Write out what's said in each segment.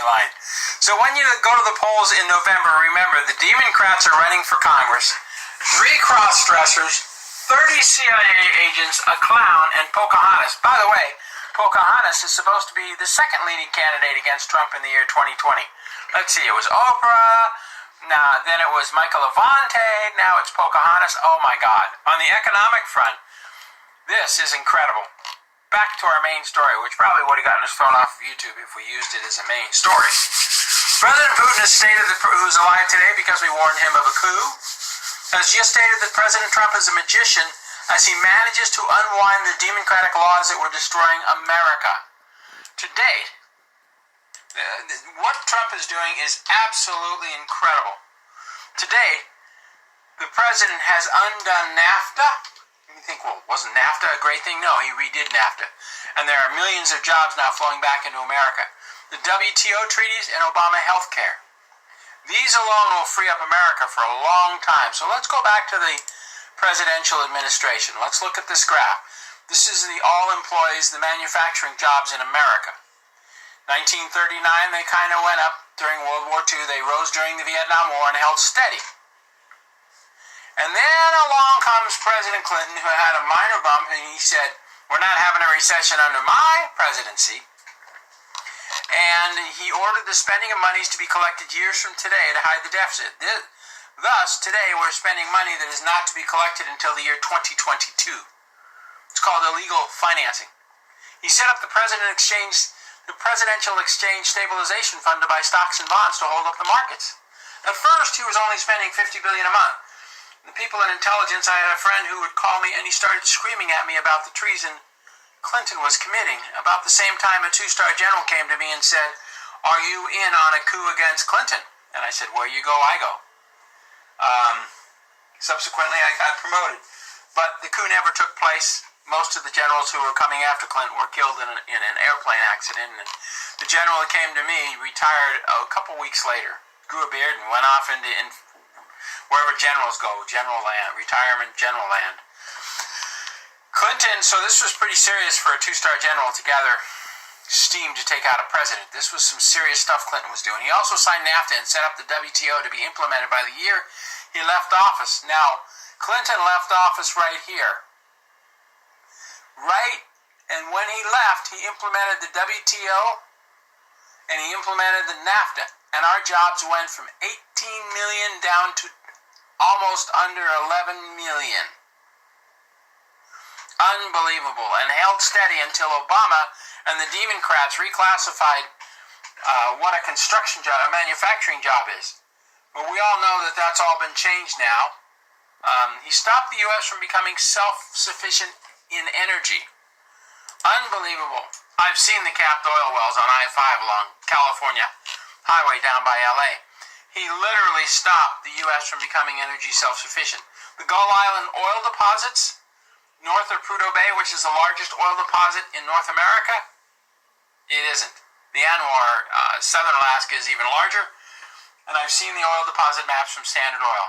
line. So when you go to the polls in November, remember the Democrats are running for Congress. 3 cross-dressers, 30 CIA agents, a clown, and Pocahontas. By the way, Pocahontas is supposed to be the second leading candidate against Trump in the year 2020. Let's see, it was Oprah, then it was Michael Levante, now it's Pocahontas. Oh my God. On the economic front, this is incredible. Back to our main story, which probably would have gotten us thrown off of YouTube if we used it as a main story. President Putin has stated that who's alive today because we warned him of a coup, has just stated that President Trump is a magician as he manages to unwind the democratic laws that were destroying America. To date, what Trump is doing is absolutely incredible. To date, the president has undone NAFTA. You think, well, wasn't NAFTA a great thing? No, he redid NAFTA. And there are millions of jobs now flowing back into America. The WTO treaties and Obama health care. These alone will free up America for a long time. So let's go back to the presidential administration. Let's look at this graph. This is the all employees, the manufacturing jobs in America. 1939, they kind of went up. During World War II, they rose during the Vietnam War and held steady. And then along comes President Clinton, who had a minor bump, and he said, we're not having a recession under my presidency. And he ordered the spending of monies to be collected years from today to hide the deficit. Thus, today we're spending money that is not to be collected until the year 2022. It's called illegal financing. He set up the Presidential Exchange Stabilization Fund to buy stocks and bonds to hold up the markets. At first, he was only spending $50 billion a month. The people in intelligence, I had a friend who would call me and he started screaming at me about the treason Clinton was committing. About the same time, a 2-star general came to me and said, are you in on a coup against Clinton? And I said, where you go, I go. Subsequently, I got promoted. But the coup never took place. Most of the generals who were coming after Clinton were killed in an airplane accident. And the general who came to me retired a couple weeks later, grew a beard, and went off into wherever generals go, retirement general land. Clinton, so this was pretty serious for a 2-star general to gather steam to take out a president. This was some serious stuff Clinton was doing. He also signed NAFTA and set up the WTO to be implemented by the year he left office. Now, Clinton left office right here. And when he left, he implemented the WTO and he implemented the NAFTA. And our jobs went from 18 million down to almost under 11 million. Unbelievable. And held steady until Obama and the Democrats reclassified what a construction job, a manufacturing job is. But we all know that that's all been changed now. He stopped the U.S. from becoming self-sufficient in energy. Unbelievable. I've seen the capped oil wells on I-5 along California Highway down by L.A. He literally stopped the U.S. from becoming energy self-sufficient. The Gull Island oil deposits, north of Prudhoe Bay, which is the largest oil deposit in North America, it isn't. The Anwar, southern Alaska, is even larger, and I've seen the oil deposit maps from Standard Oil.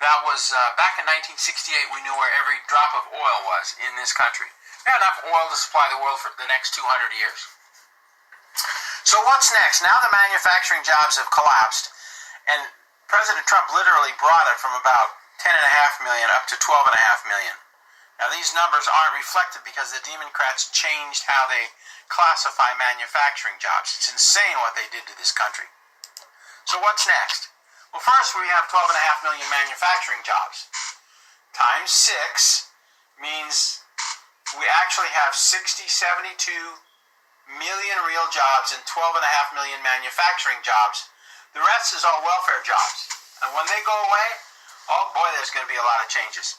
That was, back in 1968, we knew where every drop of oil was in this country. We had enough oil to supply the world for the next 200 years. So what's next? Now the manufacturing jobs have collapsed, and President Trump literally brought it from about 10.5 million up to 12.5 million. Now these numbers aren't reflected because the Democrats changed how they classify manufacturing jobs. It's insane what they did to this country. So what's next? Well, first we have 12.5 million manufacturing jobs. Times 6 means we actually have 72 million real jobs and 12.5 million manufacturing jobs. The rest is all welfare jobs. And when they go away, oh boy, there's going to be a lot of changes.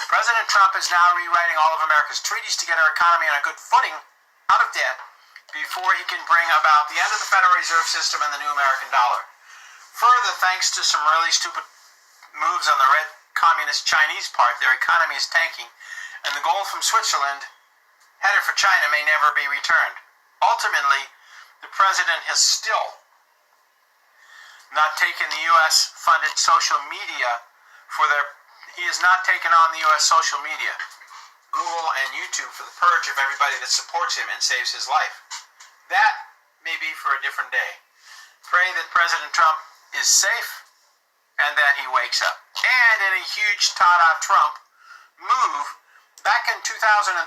President Trump is now rewriting all of America's treaties to get our economy on a good footing, out of debt, before he can bring about the end of the Federal Reserve System and the new American dollar. Further, thanks to some really stupid moves on the red communist Chinese part, their economy is tanking, and the gold from Switzerland, headed for China, may never be returned. Ultimately, the president has still not taken the U.S.-funded social media he has not taken on the U.S. social media, Google and YouTube, for the purge of everybody that supports him and saves his life. That may be for a different day. pray that President Trump is safe and that he wakes up. And in a huge Tada Trump move, back in 2013,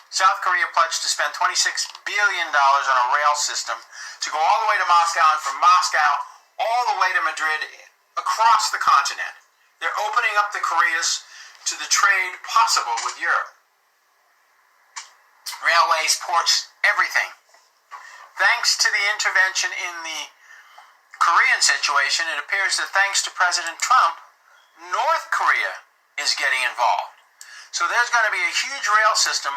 South Korea pledged to spend $26 billion on a rail system to go all the way to Moscow, and from Moscow all the way to Madrid, across the continent. They're opening up the Koreas to the trade possible with Europe. Railways, ports, everything. Thanks to the intervention in the Korean situation, it appears that thanks to President Trump, North Korea is getting involved. So there's going to be a huge rail system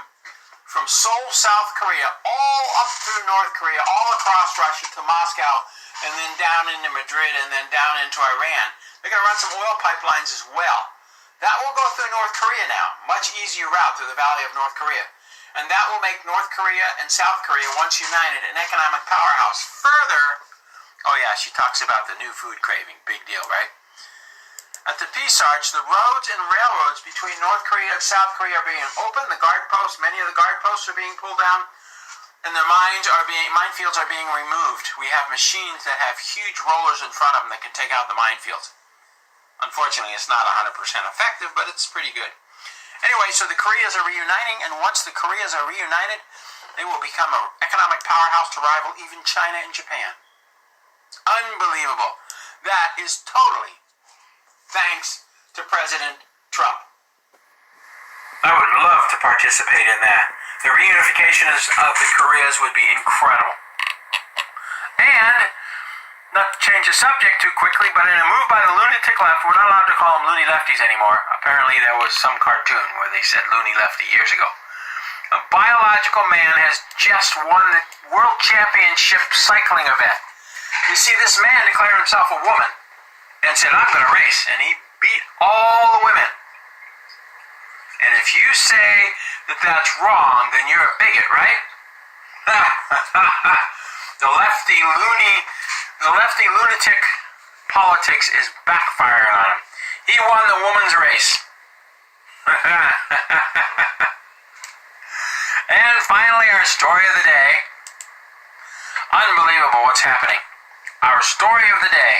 from Seoul, South Korea, all up through North Korea, all across Russia to Moscow, and then down into Madrid, and then down into Iran. They're going to run some oil pipelines as well. That will go through North Korea now, much easier route through the Valley of North Korea. And that will make North Korea and South Korea, once united, an economic powerhouse. Further, oh yeah, she talks about the new food craving. Big deal, right? At the Peace Arch, the roads and railroads between North Korea and South Korea are being opened. The guard posts, many of the guard posts are being pulled down, and the minefields are being removed. We have machines that have huge rollers in front of them that can take out the minefields. Unfortunately, it's not 100% effective, but it's pretty good. Anyway, so the Koreas are reuniting, and once the Koreas are reunited, they will become an economic powerhouse to rival even China and Japan. Unbelievable. That is totally thanks to President Trump. I would love to participate in that. The reunification of the Koreas would be incredible. And, not to change the subject too quickly, but in a move by the lunatic left, we're not allowed to call them loony lefties anymore. Apparently there was some cartoon where they said loony lefty years ago. A biological man has just won the world championship cycling event. You see, this man declared himself a woman and said, I'm going to race. And he beat all the women. And if you say that that's wrong, then you're a bigot, right? The lefty lunatic politics is backfiring on him. He won the woman's race. And finally, our story of the day. Unbelievable what's happening. Our story of the day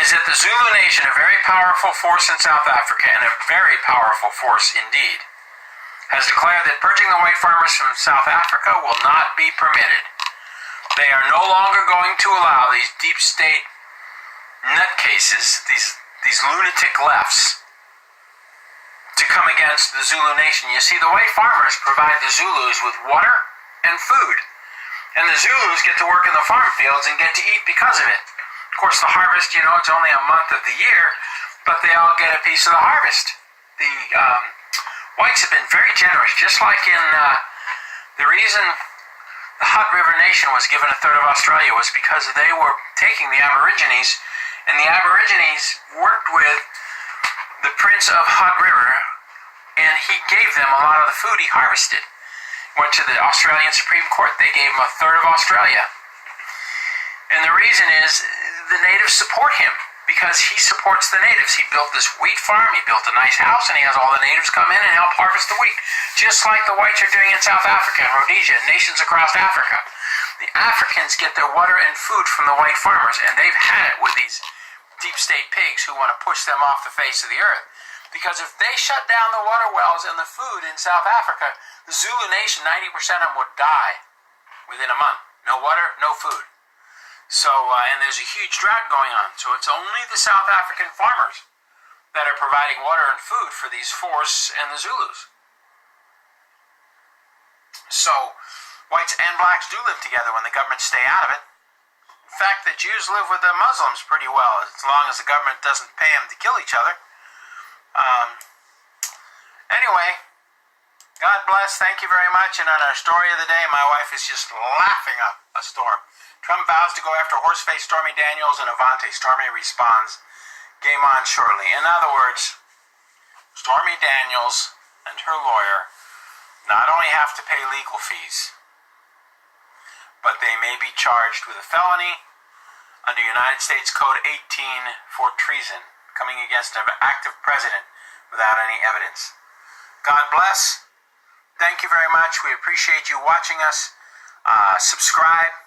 is that the Zulu Nation, a very powerful force in South Africa, and a very powerful force indeed, has declared that purging the white farmers from South Africa will not be permitted. They are no longer going to allow these deep state nutcases, these lunatic lefts, to come against the Zulu Nation. You see, the white farmers provide the Zulus with water and food. And the Zulus get to work in the farm fields and get to eat because of it. Of course, the harvest, it's only a month of the year, but they all get a piece of the harvest. The whites have been very generous, just like in the reason the Hutt River Nation was given a third of Australia was because they were taking the Aborigines, and the Aborigines worked with the Prince of Hutt River, and he gave them a lot of the food he harvested. Went to the Australian Supreme Court, they gave him a third of Australia. And the reason is the natives support him, because he supports the natives. He built this wheat farm, he built a nice house, and he has all the natives come in and help harvest the wheat, just like the whites are doing in South Africa and Rhodesia and nations across Africa. The Africans get their water and food from the white farmers, and they've had it with these deep state pigs who want to push them off the face of the earth. Because if they shut down the water wells and the food in South Africa, the Zulu Nation, 90% of them would die within a month. No water, no food. So, and there's a huge drought going on. So it's only the South African farmers that are providing water and food for these Force and the Zulus. So, whites and blacks do live together when the governments stay out of it. In fact, the Jews live with the Muslims pretty well, as long as the government doesn't pay them to kill each other. Anyway, God bless, thank you very much, and on our story of the day, my wife is just laughing up a storm. Trump vows to go after horseface Stormy Daniels, and Avante. Stormy responds, game on shortly. In other words, Stormy Daniels and her lawyer not only have to pay legal fees, but they may be charged with a felony under United States Code 18 for treason, coming against an active president without any evidence. God bless. Thank you very much. We appreciate you watching us. Subscribe.